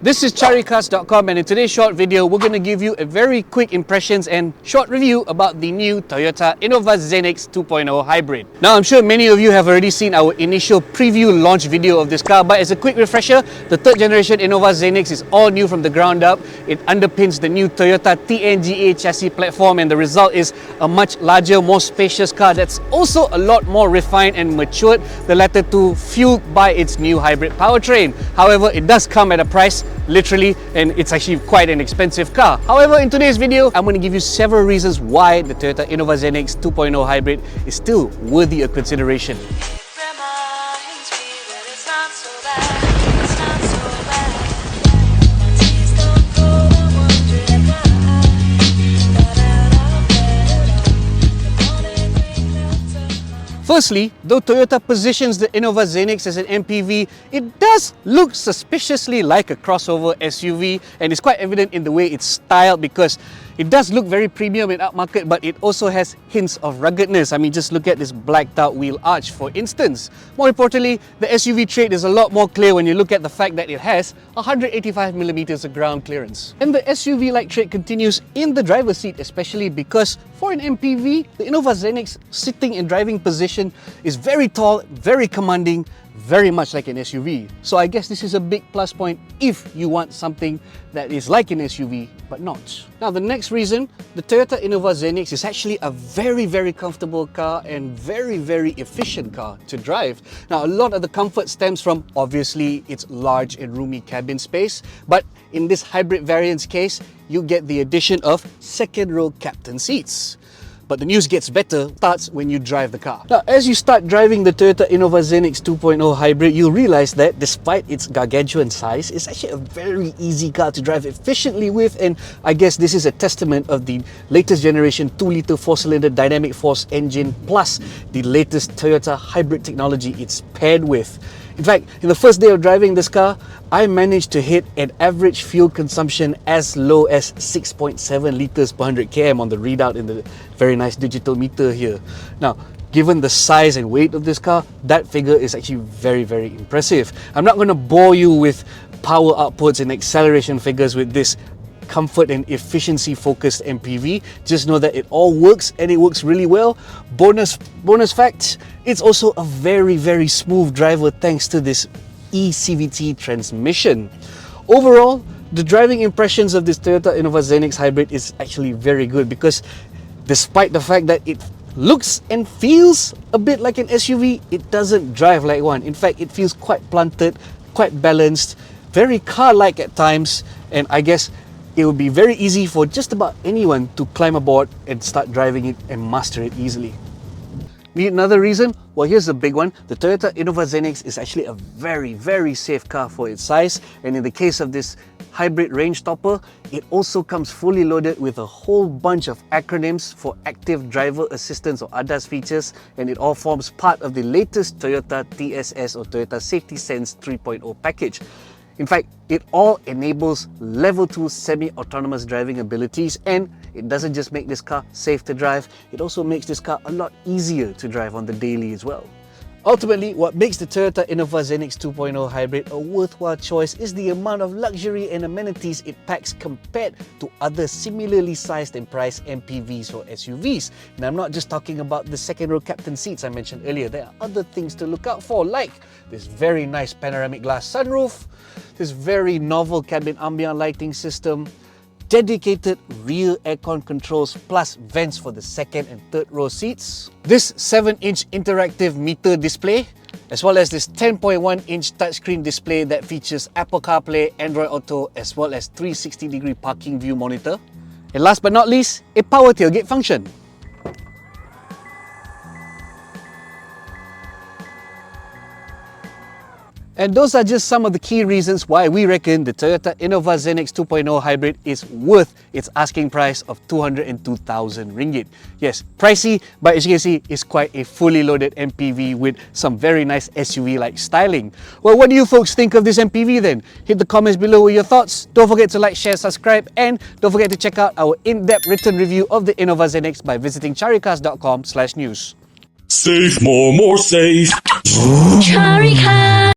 This is charicars.com, and in today's short video, we're going to give you a very quick impressions and short review about the new Toyota Innova Zenix 2.0 Hybrid. Now, I'm sure many of you have already seen our initial preview launch video of this car, but as a quick refresher, the third generation Innova Zenix is all new from the ground up. It underpins the new Toyota TNGA chassis platform, and the result is a much larger, more spacious car that's also a lot more refined and matured, the latter two fueled by its new hybrid powertrain. However, it does come at a price, literally, and it's actually quite an expensive car. However, in today's video, I'm going to give you several reasons why the Toyota Innova Zenix 2.0 Hybrid is still worthy of consideration. Firstly, though Toyota positions the Innova Zenix as an MPV, it does look suspiciously like a crossover SUV, and it's quite evident in the way it's styled because it does look very premium and upmarket, but it also has hints of ruggedness. I mean, just look at this blacked out wheel arch, for instance. More importantly, the SUV trait is a lot more clear when you look at the fact that it has 185mm of ground clearance. And the SUV-like trait continues in the driver's seat, especially because for an MPV, the Innova Zenix sitting and driving position is very tall, very commanding, very much like an SUV. So I guess this is a big plus point if you want something that is like an SUV but not. Now, the next reason, the Toyota Innova Zenix is actually a very comfortable car and very efficient car to drive. Now, a lot of the comfort stems from obviously its large and roomy cabin space, but in this hybrid variant's case, you get the addition of second row captain seats. But the news gets better, starts when you drive the car. Now, as you start driving the Toyota Innova Zenix 2.0 Hybrid, you'll realize that despite its gargantuan size, it's actually a very easy car to drive efficiently with, and I guess this is a testament of the latest generation 2-litre 4-cylinder dynamic force engine plus the latest Toyota hybrid technology it's paired with. In fact, in the first day of driving this car, I managed to hit an average fuel consumption as low as 6.7 litres per 100 km on the readout in the very nice digital meter here. Now, given the size and weight of this car, that figure is actually very impressive. I'm not going to bore you with power outputs and acceleration figures with this comfort and efficiency focused MPV. Just know that it all works, and it works really well. Bonus fact, it's also a very smooth driver thanks to this eCVT transmission. Overall, the driving impressions of this Toyota Innova Zenix Hybrid is actually very good because despite the fact that it looks and feels a bit like an SUV, it doesn't drive like one. In fact, it feels quite planted, quite balanced, very car-like at times, and I guess it would be very easy for just about anyone to climb aboard and start driving it and master it easily. Need another reason? Well, here's a big one. The Toyota Innova Zenix is actually a very safe car for its size, and in the case of this hybrid range topper, it also comes fully loaded with a whole bunch of acronyms for active driver assistance or ADAS features, and it all forms part of the latest Toyota TSS or Toyota Safety Sense 3.0 package. In fact, it all enables level 2 semi-autonomous driving abilities, and it doesn't just make this car safe to drive, it also makes this car a lot easier to drive on the daily as well. Ultimately, what makes the Toyota Innova Zenix 2.0 Hybrid a worthwhile choice is the amount of luxury and amenities it packs compared to other similarly sized and priced MPVs or SUVs. And I'm not just talking about the second row captain seats I mentioned earlier. There are other things to look out for, like this very nice panoramic glass sunroof, this very novel cabin ambient lighting system, dedicated rear aircon controls plus vents for the second and third row seats, this 7-inch interactive meter display, as well as this 10.1-inch touchscreen display that features Apple CarPlay, Android Auto, as well as 360-degree parking view monitor. And last but not least, a power tailgate function. And those are just some of the key reasons why we reckon the Toyota Innova Zenix 2.0 Hybrid is worth its asking price of 202,000 ringgit. Yes, pricey, but as you can see, it's quite a fully loaded MPV with some very nice SUV-like styling. Well, what do you folks think of this MPV then? Hit the comments below with your thoughts. Don't forget to like, share, subscribe, and don't forget to check out our in-depth written review of the Innova Zenix by visiting charicars.com/news. Safe, more safe. Charicars.